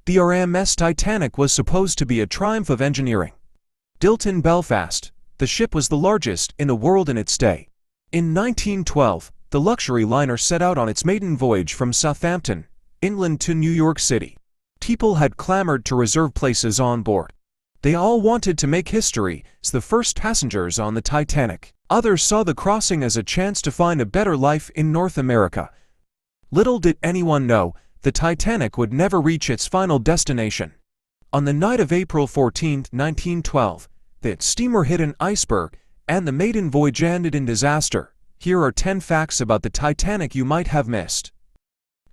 The RMS Titanic was supposed to be a triumph of engineering. Built in Belfast, the ship was the largest in the world in its day. In 1912, the luxury liner set out on its maiden voyage from Southampton, England to New York City. People had clamored to reserve places on board. They all wanted to make history as the first passengers on the Titanic. Others saw the crossing as a chance to find a better life in North America. Little did anyone know, the Titanic would never reach its final destination. On the night of April 14, 1912, the steamer hit an iceberg, and the maiden voyage ended in disaster. Here are 10 facts about the Titanic you might have missed.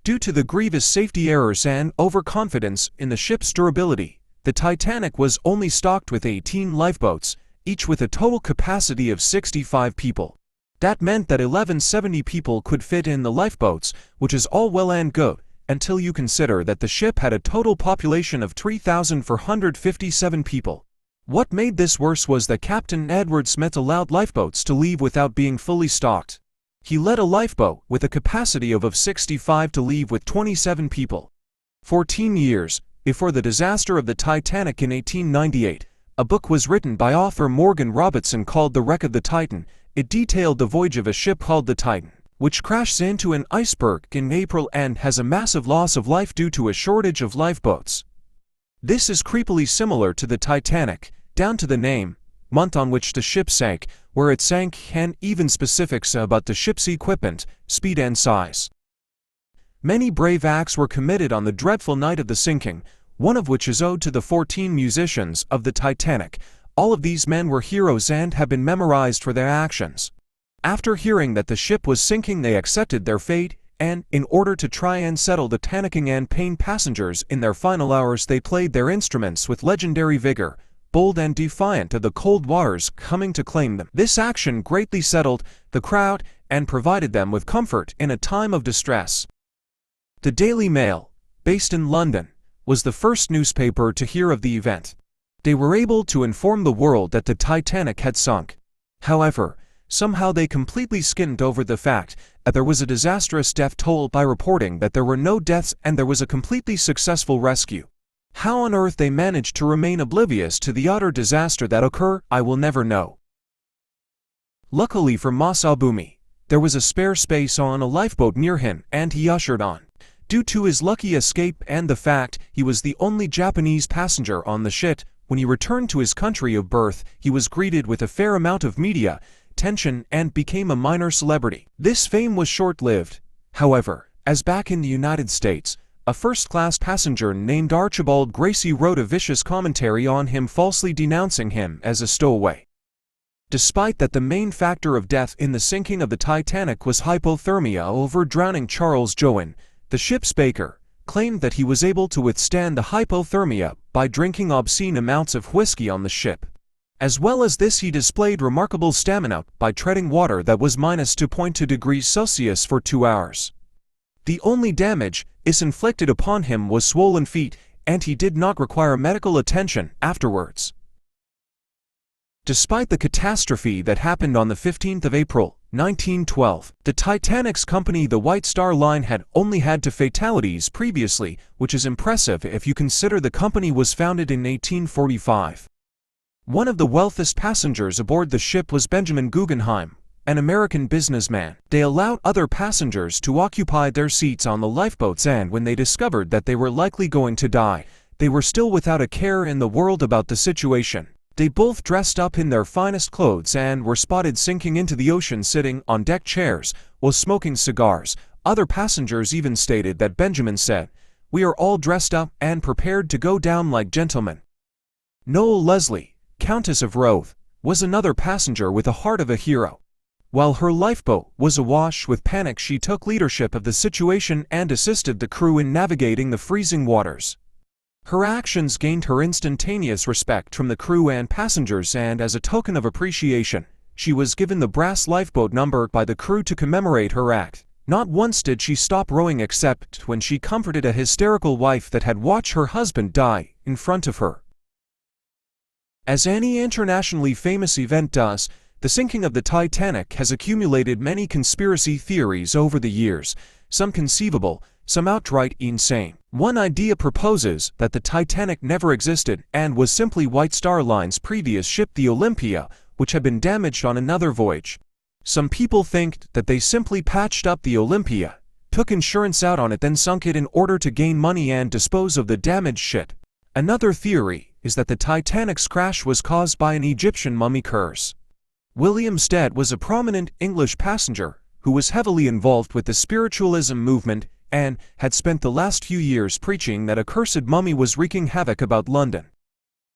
Due to the grievous safety errors and overconfidence in the ship's durability, the Titanic was only stocked with 18 lifeboats, each with a total capacity of 65 people. That meant that 1170 people could fit in the lifeboats, which is all well and good, until you consider that the ship had a total population of 3,457 people. What made this worse was that Captain Edward Smith allowed lifeboats to leave without being fully stocked. He let a lifeboat with a capacity of 65 to leave with 27 people. 14 years before the disaster of the Titanic in 1898, a book was written by author Morgan Robertson called The Wreck of the Titan. It detailed the voyage of a ship called the Titan, which crashed into an iceberg in April and has a massive loss of life due to a shortage of lifeboats. This is creepily similar to the Titanic, down to the name, month on which the ship sank, where it sank, and even specifics about the ship's equipment, speed and size. Many brave acts were committed on the dreadful night of the sinking, one of which is owed to the 14 musicians of the Titanic. All of these men were heroes and have been memorized for their actions. After hearing that the ship was sinking, they accepted their fate, and, in order to try and settle the panicking and pained passengers in their final hours, they played their instruments with legendary vigor, bold and defiant of the cold waters coming to claim them. This action greatly settled the crowd and provided them with comfort in a time of distress. The Daily Mail, based in London, was the first newspaper to hear of the event. They were able to inform the world that the Titanic had sunk. However, somehow they completely skimmed over the fact that there was a disastrous death toll by reporting that there were no deaths and there was a completely successful rescue. How on earth they managed to remain oblivious to the utter disaster that occurred, I will never know. Luckily for Masabumi, there was a spare space on a lifeboat near him, and he ushered on. Due to his lucky escape and the fact he was the only Japanese passenger on the ship, when he returned to his country of birth, he was greeted with a fair amount of media attention and became a minor celebrity. This fame was short-lived, however, as back in the United States, a first-class passenger named Archibald Gracie wrote a vicious commentary on him, falsely denouncing him as a stowaway. Despite that, the main factor of death in the sinking of the Titanic was hypothermia over drowning. Charles Joan, the ship's baker, claimed that he was able to withstand the hypothermia by drinking obscene amounts of whiskey on the ship. As well as this, he displayed remarkable stamina by treading water that was -2.2 degrees Celsius for 2 hours. The only damage inflicted upon him was swollen feet, and he did not require medical attention afterwards. Despite the catastrophe that happened on the 15th of April, 1912, the Titanic's company, the White Star Line, had only had 2 fatalities previously, which is impressive if you consider the company was founded in 1845. One of the wealthiest passengers aboard the ship was Benjamin Guggenheim, an American businessman. They allowed other passengers to occupy their seats on the lifeboats, and when they discovered that they were likely going to die, they were still without a care in the world about the situation. They both dressed up in their finest clothes and were spotted sinking into the ocean sitting on deck chairs while smoking cigars. Other passengers even stated that Benjamin said, "We are all dressed up and prepared to go down like gentlemen." Noel Leslie, Countess of Rothe, was another passenger with the heart of a hero. While her lifeboat was awash with panic, she took leadership of the situation and assisted the crew in navigating the freezing waters. Her actions gained her instantaneous respect from the crew and passengers, and as a token of appreciation, she was given the brass lifeboat number by the crew to commemorate her act. Not once did she stop rowing except when she comforted a hysterical wife that had watched her husband die in front of her. As any internationally famous event does, the sinking of the Titanic has accumulated many conspiracy theories over the years, some conceivable, some outright insane. One idea proposes that the Titanic never existed and was simply White Star Line's previous ship, the Olympia, which had been damaged on another voyage. Some people think that they simply patched up the Olympia, took insurance out on it, then sunk it in order to gain money and dispose of the damaged ship. Another theory is that the Titanic's crash was caused by an Egyptian mummy curse. William Stead was a prominent English passenger who was heavily involved with the spiritualism movement and had spent the last few years preaching that a cursed mummy was wreaking havoc about London.